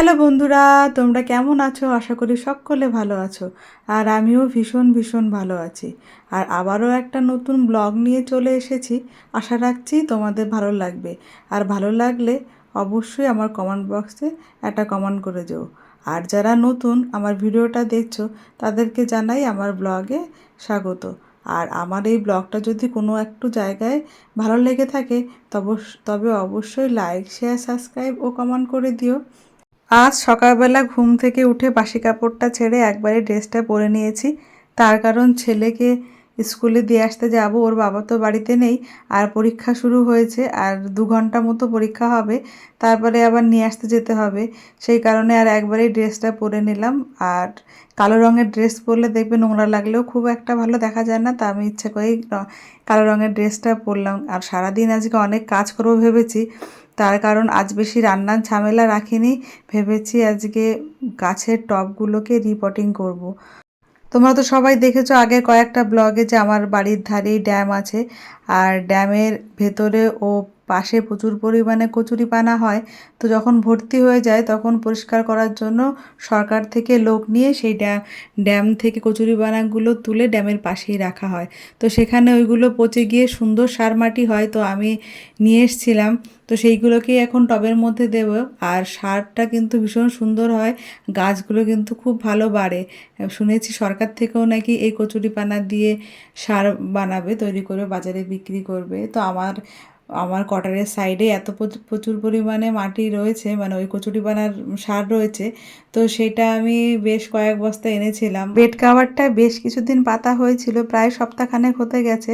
Hello বন্ধুরা, তোমরা কেমন আছো? আশা করি সকলে ভালো আছো। আর আমিও ভীষণ ভীষণ ভালো আছি। আর আবারও একটা নতুন ব্লগ নিয়ে চলে এসেছি। আশা রাখছি তোমাদের ভালো লাগবে। আর ভালো লাগলে অবশ্যই আমার কমেন্ট বক্সে একটা কমেন্ট করে যেও। আর যারা নতুন আমার ভিডিওটা দেখছো তাদেরকে জানাই আমার ব্লগে স্বাগত। আর আমার এই ব্লগটা যদি কোনো একটু জায়গায় ভালো লেগে থাকে তবে অবশ্যই লাইক, শেয়ার, সাবস্ক্রাইব ও কমেন্ট করে দিও। আজ সকালবেলা ঘুম থেকে উঠে বাসি কাপড়টা ছেড়ে একবারে ড্রেসটা পরে নিয়েছি। তার কারণ ছেলেকে স্কুলে দিয়ে আসতে যাব, ওর বাবা তো বাড়িতে নেই। আর পরীক্ষা শুরু হয়েছে, আর 2 ঘন্টা মতো পরীক্ষা হবে, তারপরে আবার নিয়ে আসতে যেতে হবে। সেই কারণে আর একবারেই ড্রেসটা পরে নিলাম। আর কালো রঙের ড্রেস পরলে দেখবে নোংরা লাগলেও খুব একটা ভালো দেখা যায় না, তা আমি ইচ্ছা করেই কালো রঙের ড্রেসটা পরলাম। আর সারাদিন আজকে অনেক কাজ করবো ভেবেছি, তার কারণ আজ বেশি রান্নার ঝামেলা রাখিনি। ভেবেছি আজকে গাছের টবগুলোকে রিপোর্টিং করব। তোমরা তো সবাই দেখেছো আগে কয়েকটা ব্লগে যে আমার বাড়ির ধারেই ড্যাম আছে, আর ড্যামের ভেতরে ও পাশে প্রচুর পরিমাণে কচুরিপানা হয়। তো যখন ভর্তি হয়ে যায় তখন পরিষ্কার করার জন্য সরকার থেকে লোক নিয়ে সেই ড্যাম থেকে কচুরিপানাগুলো তুলে ড্যামের পাশেই রাখা হয়। তো সেখানে ওইগুলো পচে গিয়ে সুন্দর সার মাটি হয়, তো আমি নিয়ে এসেছিলাম। তো সেইগুলোকেই এখন টবের মধ্যে দেব। আর সারটা কিন্তু ভীষণ সুন্দর হয়, গাছগুলো কিন্তু খুব ভালো বাড়ে। শুনেছি সরকার থেকেও নাকি এই কচুরিপানা দিয়ে সার বানাবে, তৈরি করে বাজারে বিক্রি করবে। তো আমার আমার কোয়ার্টারের সাইডে এত প্রচুর পরিমাণে মাটি রয়েছে, মানে ওই কচুরিপানার সার রয়েছে। তো সেটা আমি বেশ কয়েক বস্তা এনেছিলাম। বেড কাভারটা বেশ কিছুদিন পাতা হয়েছিল, প্রায় সপ্তাহখানেক হতে গেছে।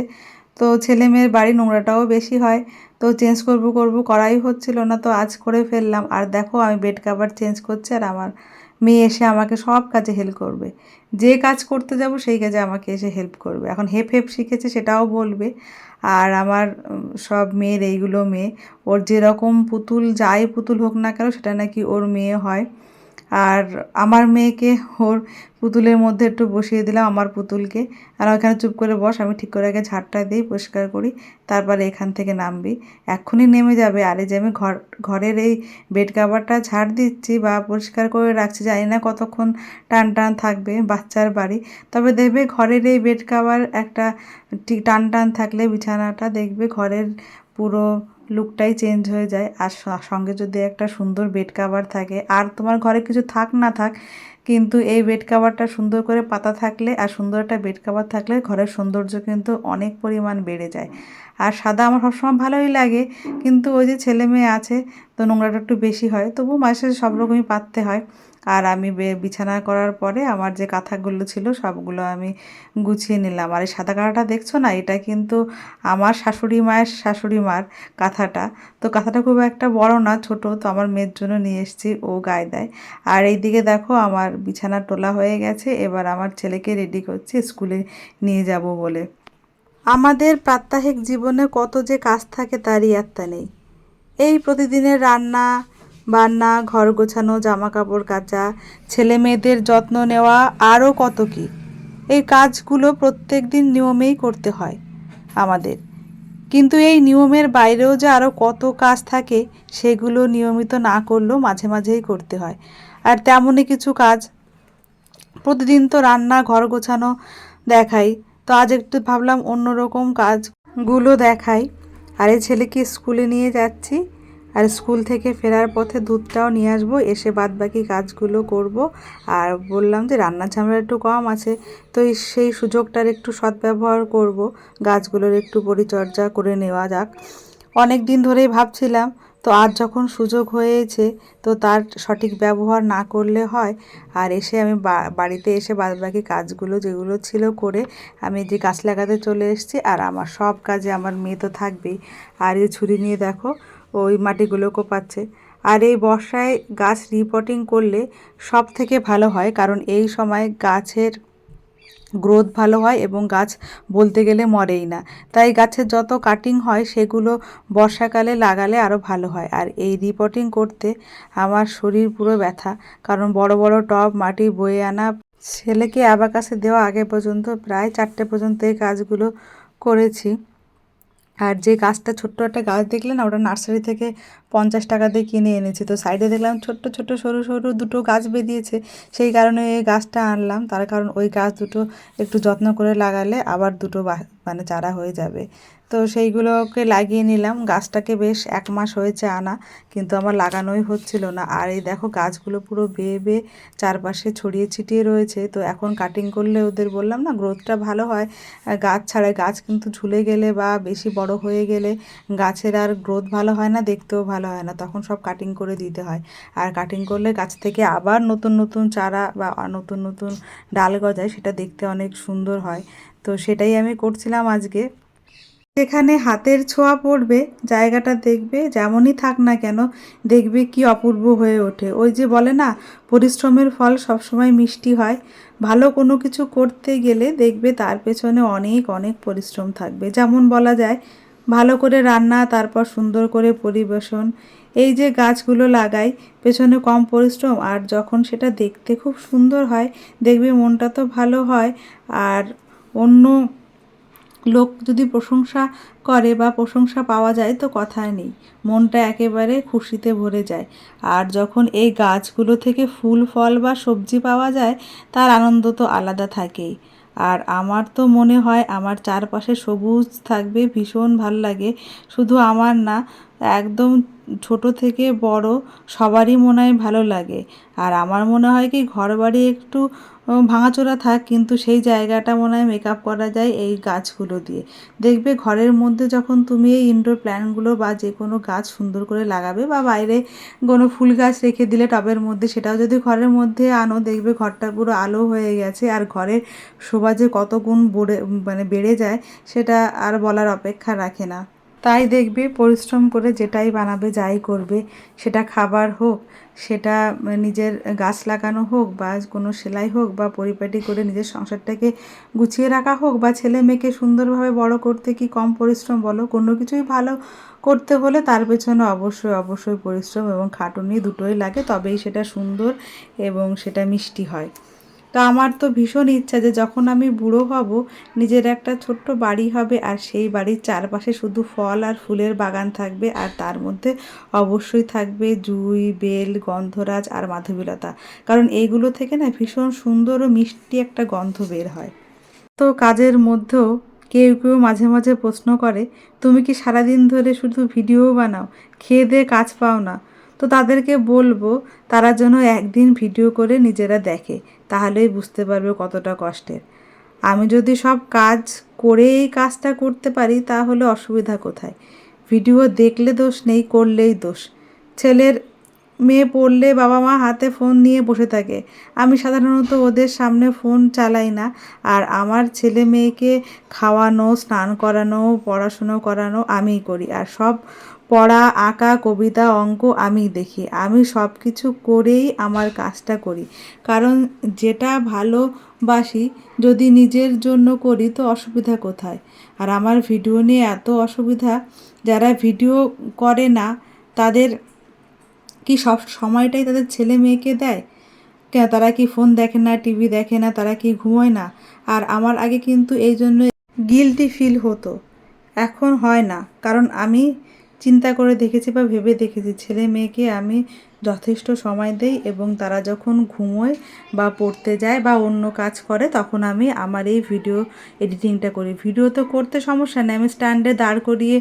তো ছেলে মেয়ের বাড়ি নোংরাটাও বেশি হয়, তো চেঞ্জ করব করাই হচ্ছিল না, তো আজ করে ফেললাম। আর দেখো আমি বেড কাভার চেঞ্জ করছি, আর আমার মেয়ে এসে আমাকে সব কাজে হেল্প করবে। যে কাজ করতে যাব সেই কাজে আমাকে এসে হেল্প করবে। এখন হেল্প হেল্প শিখেছে সেটাও বলবে। আর আমার সব মেয়ের এইগুলো মেয়ে, ওর যেরকম পুতুল, যাই পুতুল হোক না কেন সেটা নাকি ওর মেয়ে হয়। আর আমার মেয়েকে ওর পুতুলের মধ্যে একটু বসিয়ে দিলাম, আমার পুতুলকে। আর ওখানে চুপ করে বস, আমি ঠিক করে আগে ঝাড়টা দিই, পরিষ্কার করি, তারপরে এখান থেকে নামবি। এক্ষুনি নেমে যাবে। আর এই যে আমি ঘরের এই বেড কাভারটা ঝাড় দিচ্ছি বা পরিষ্কার করে রাখছি, জানি না কতক্ষণ টান টান থাকবে, বাচ্চার বাড়ি। তবে দেখবে ঘরের এই বেড কাভার একটা টান টান থাকলে বিছানাটা দেখবে ঘরের পুরো লুকটাই চেঞ্জ হয়ে যায়। আর সঙ্গে যদি একটা সুন্দর বেড কাভার থাকে, আর তোমার ঘরে কিছু থাক না থাক, কিন্তু এই বেড কাভারটা সুন্দর করে পাতা থাকলে আর সুন্দর একটা বেড কাভার থাকলে ঘরের সৌন্দর্য কিন্তু অনেক পরিমাণ বেড়ে যায়। আর সাদা আমার সবসময় ভালোই লাগে, কিন্তু ওই যে ছেলে মেয়ে আছে তো নোংরাটা একটু বেশি হয়, তবু মাঝে সাঝে সব রকমই পাততে হয়। আর আমি বিছানা করার পরে আমার যে কাঁথাগুলো ছিল সবগুলো আমি গুছিয়ে নিলাম। আর এই সাদা কাঁথাটা দেখছো না, এটা কিন্তু আমার শাশুড়ি মায়ের শাশুড়ি মার কাঁথাটা। তো কাঁথাটা খুব একটা বড় না, ছোট, তো আমার মেয়ের জন্য নিয়ে এসেছি, ও গায়ে দেয়। আর এইদিকে দেখো আমার বিছানা তোলা হয়ে গেছে, এবার আমার ছেলেকে রেডি করছি স্কুলে নিয়ে যাব বলে। আমাদের প্রাত্যহিক জীবনে কত যে কাজ থাকে তারই একটা নেই। এই প্রতিদিনের রান্না বান্না, ঘর গোছানো, জামা কাপড় কাচা, ছেলে মেয়েদের যত্ন নেওয়া, আরও কত কী। এই কাজগুলো প্রত্যেক দিন নিয়মেই করতে হয় আমাদের। কিন্তু এই নিয়মের বাইরেও যে আরও কত কাজ থাকে, সেগুলো নিয়মিত না করলেও মাঝে মাঝেই করতে হয়। আর তেমনই কিছু কাজ, প্রতিদিন তো রান্না, ঘর গোছানো দেখাই, তো আজ একটু ভাবলাম অন্যরকম কাজগুলো দেখাই। আর এই ছেলেকে স্কুলে নিয়ে যাচ্ছি, আর স্কুল থেকে ফেরার পথে দুধটাও নিয়ে আসবো, এসে বাদবাকি কাজগুলো করব। আর বললাম যে রান্নার ঝামেলা একটু কম আছে, তো সেই সুযোগটার একটু সদ্ব্যবহার করব, গাছগুলোর একটু পরিচর্যা করে নেওয়া যাক। অনেক দিন ধরেই ভাবছিলাম, তো আজ যখন সুযোগ হয়েছে তো তার সঠিক ব্যবহার না করলে হয়। আর এসে আমি বাড়িতে এসে বাদবাকি কাজগুলো যেগুলো ছিল করে আমি যে গাছ লাগাতে চলে এসেছি। আর আমার সব কাজে আমার মেয়ে তো থাকবেই। আর এই ছুরি নিয়ে দেখো ওই মাটিগুলো কোপাচ্ছে। আর এই বর্ষায় গাছ রিপোর্টিং করলে সব থেকে ভালো হয়, কারণ এই সময় গাছের গ্রোথ ভালো হয় এবং গাছ বলতে গেলে মরেই না। তাই গাছের যত কাটিং হয় সেগুলো বর্ষাকালে লাগালে আরও ভালো হয়। আর এই রিপোর্টিং করতে আমার শরীর পুরো ব্যথা, কারণ বড় বড় টব মাটি বয়ে আনা, ছেলেকে অ্যাবাকাসে দেওয়া আগে পর্যন্ত প্রায় 4টে পর্যন্ত এই কাজগুলো করেছি। আর যে গাছটা ছোট্ট একটা গাছ দেখলে না, ওটা নার্সারি থেকে 50 টাকা দিয়ে কিনে এনেছি। তো সাইডে দেখলাম ছোট্ট ছোট্ট সরু সরু দুটো গাছ বেরিয়েছে, সেই কারণে এই গাছটা আনলাম। তার কারণ ওই গাছ দুটো একটু যত্ন করে লাগালে আবার দুটো মানে চারা হয়ে যাবে। তো সেইগুলোকে লাগিয়ে নিলাম। গাছটাকে বেশ 1 মাস হয়েছে আনা, কিন্তু আমার লাগানোই হচ্ছিল না। আর এই দেখো গাছগুলো পুরো বেয়ে বেয়ে চারপাশে ছড়িয়ে ছিটিয়ে রয়েছে। তো এখন কাটিং করলে ওদের বললাম না গ্রোথটা ভালো হয়। গাছ ছাড়াই গাছ কিন্তু ঝুলে গেলে বা বেশি বড় হয়ে গেলে গাছের আর গ্রোথ ভালো হয় না, দেখতেও ভালো হয় না। তখন সব কাটিং করে দিতে হয়। আর কাটিং করলে গাছ থেকে আবার নতুন নতুন চারা বা নতুন নতুন ডাল গজায়, সেটা দেখতে অনেক সুন্দর হয়। তো সেটাই আমি করছিলাম আজকে। যেখানে হাতের ছোঁয়া পড়বে জায়গাটা দেখবে যেমনই থাক না কেন, দেখবে কি অপূর্ব হয়ে ওঠে। ওই যে বলে না, পরিশ্রমের ফল সবসময় মিষ্টি হয়। ভালো কোনো কিছু করতে গেলে দেখবে তার পেছনে অনেক অনেক পরিশ্রম থাকবে। যেমন বলা যায় ভালো করে রান্না, তারপর সুন্দর করে পরিবেশন। এই যে গাছগুলো লাগাই, পেছনে কম পরিশ্রম, আর যখন সেটা দেখতে খুব সুন্দর হয় দেখবে মনটা তো ভালো হয়। আর অন্য লোক যদি প্রশংসা করে বা প্রশংসা পাওয়া যায় তো কথাই নেই, মনটা একেবারে খুশিতে ভরে যায়। আর যখন এই গাছগুলো থেকে ফুল ফল বা সবজি পাওয়া যায়, তার আনন্দ তো আলাদা থাকেই। আর আমার তো মনে হয় আমার চারপাশে সবুজ থাকবে, ভীষণ ভাল লাগে। শুধু আমার না, একদম ছোট থেকে বড় সবারই মনে হয় ভালো লাগে। আর আমার মনে হয় কি, ঘরবাড়ি একটু ভাঙাচোরা থাক, কিন্তু সেই জায়গাটা মনে হয় মেকআপ করা যায় এই গাছগুলো দিয়ে। দেখবে ঘরের মধ্যে যখন তুমি এই ইনডোর প্ল্যান্টগুলো বা যে কোনো গাছ সুন্দর করে লাগাবে, বা বাইরে কোনো ফুল গাছ রেখে দিলে টবের মধ্যে, সেটাও যদি ঘরের মধ্যে আনো, দেখবে ঘরটা পুরো আলো হয়ে গেছে। আর ঘরের শোভা যে কত গুণ বেড়ে যায়, সেটা আর বলার অপেক্ষা রাখে না। তাই দেখবে পরিশ্রম করে যেটাই বানাবে, যাই করবে, সেটা খাবার হোক, সেটা নিজের গাছ লাগানো হোক, বা কোনো সেলাই হোক, বা পরিপাটি করে নিজের সংসারটাকে গুছিয়ে রাখা হোক, বা ছেলে মেয়েকে সুন্দরভাবে বড় করতে কি কম পরিশ্রম বলো? কোনো কিছুই ভালো করতে হলে তার পেছনে অবশ্যই অবশ্যই পরিশ্রম এবং খাটুনি দুটোই লাগে, তবেই সেটা সুন্দর এবং সেটা মিষ্টি হয়। তো আমার তো ভীষণ ইচ্ছা যে যখন আমি বুড়ো হব, নিজের একটা ছোট্ট বাড়ি হবে, আর সেই বাড়ির চারপাশে শুধু ফল আর ফুলের বাগান থাকবে, আর তার মধ্যে অবশ্যই থাকবে জুঁই, বেল, গন্ধরাজ আর মাধবীলতা। কারণ এইগুলো থেকে না ভীষণ সুন্দর ও মিষ্টি একটা গন্ধ বের হয়। তো কাজের মধ্যেও কেউ কেউ মাঝে মাঝে প্রশ্ন করে, তুমি কি সারাদিন ধরে শুধু ভিডিও বানাও, খেয়ে দিয়ে কাজ পাও না? তো তাদেরকে বলবো তারা যেন একদিন ভিডিও করে নিজেরা দেখে, তাহলেই বুঝতে পারবে কতটা কষ্টের। আমি যদি সব কাজ করে এই কাজটা করতে পারি, তাহলে অসুবিধা কোথায়? ভিডিও দেখলে দোষ নেই, করলেই দোষ। ছেলের মেয়ে পড়লে বাবা মা হাতে ফোন নিয়ে বসে থাকে। আমি সাধারণত ওদের সামনে ফোন চালাই না। আর আমার ছেলে মেয়েকে খাওয়ানো, স্নান করানো, পড়াশুনো করানো আমিই করি। আর সব পড়া, আঁকা, কবিতা, অঙ্ক আমিই দেখি। আমি সব কিছু করেই আমার কাজটা করি। কারণ যেটা ভালোবাসি যদি নিজের জন্য করি তো অসুবিধা কোথায়? আর আমার ভিডিও নিয়ে এত অসুবিধা, যারা ভিডিও করে না তাদের কি সব সময়টাই তাদের ছেলে মেয়েকে দেয়? কেন তারা কি ফোন দেখে না, টিভি দেখে না, তারা কি ঘুমোয় না? আর আমার আগে কিন্তু এই জন্য গিল্টি ফিল হতো, এখন হয় না। কারণ আমি চিন্তা করে দেখেছি বা ভেবে দেখেছি ছেলে মেয়েকে আমি যথেষ্ট সময় দেই, এবং তারা যখন ঘুমোয় বা পড়তে যায় বা অন্য কাজ করে, তখন আমি আমার এই ভিডিও এডিটিংটা করি। ভিডিও তো করতে সমস্যা নেই, আমি স্ট্যান্ডে দাঁড় করিয়ে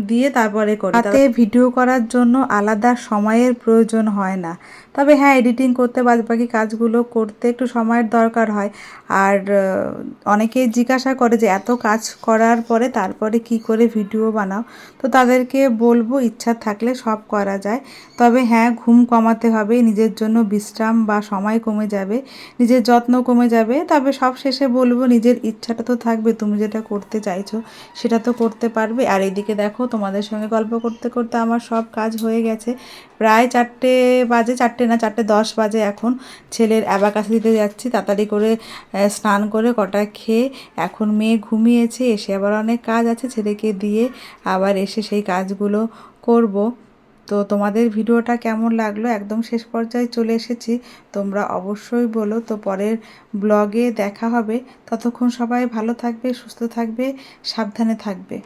দিয়ে তারপরে করি। তাতে ভিডিও করার জন্য আলাদা সময়ের প্রয়োজন হয় না। তবে হ্যাঁ, এডিটিং করতে বাদবাকি কাজগুলো করতে একটু সময়ের দরকার হয়। আর অনেকেই জিজ্ঞাসা করে যে এত কাজ করার পরে তারপরে কি করে ভিডিও বানাও? তো তাদেরকে বলবো ইচ্ছা থাকলে সব করা যায়। তবে হ্যাঁ, ঘুম কমাতে হবে, নিজের জন্য বিশ্রাম বা সময় কমে যাবে, নিজের যত্ন কমে যাবে। তবে সব শেষে বলবো নিজের ইচ্ছাটা তো থাকবে, তুমি যেটা করতে চাইছো সেটা তো করতে পারবে। আর এদিকে দেখো তোমাদের সঙ্গে গল্প করতে করতে আমার সব কাজ হয়ে গেছে। প্রায় 4টে বাজে, 4টে না 4টে 10 বাজে এখন। ছেলের অ্যাবাকাস দিতে যাচ্ছি, তাড়াতাড়ি করে স্নান করে কটা খেয়ে। এখন মেয়ে ঘুমিয়েছে, এসে আবার অনেক কাজ আছে, ছেলেকে দিয়ে আবার এসে সেই কাজগুলো করব। তো তোমাদের ভিডিওটা কেমন লাগলো? একদম শেষ পর্যায়ে চলে এসেছি, তোমরা অবশ্যই বলো। তো পরের ব্লগে দেখা হবে, ততক্ষণ সবাই ভালো থাকবে, সুস্থ থাকবে, সাবধানে থাকবে।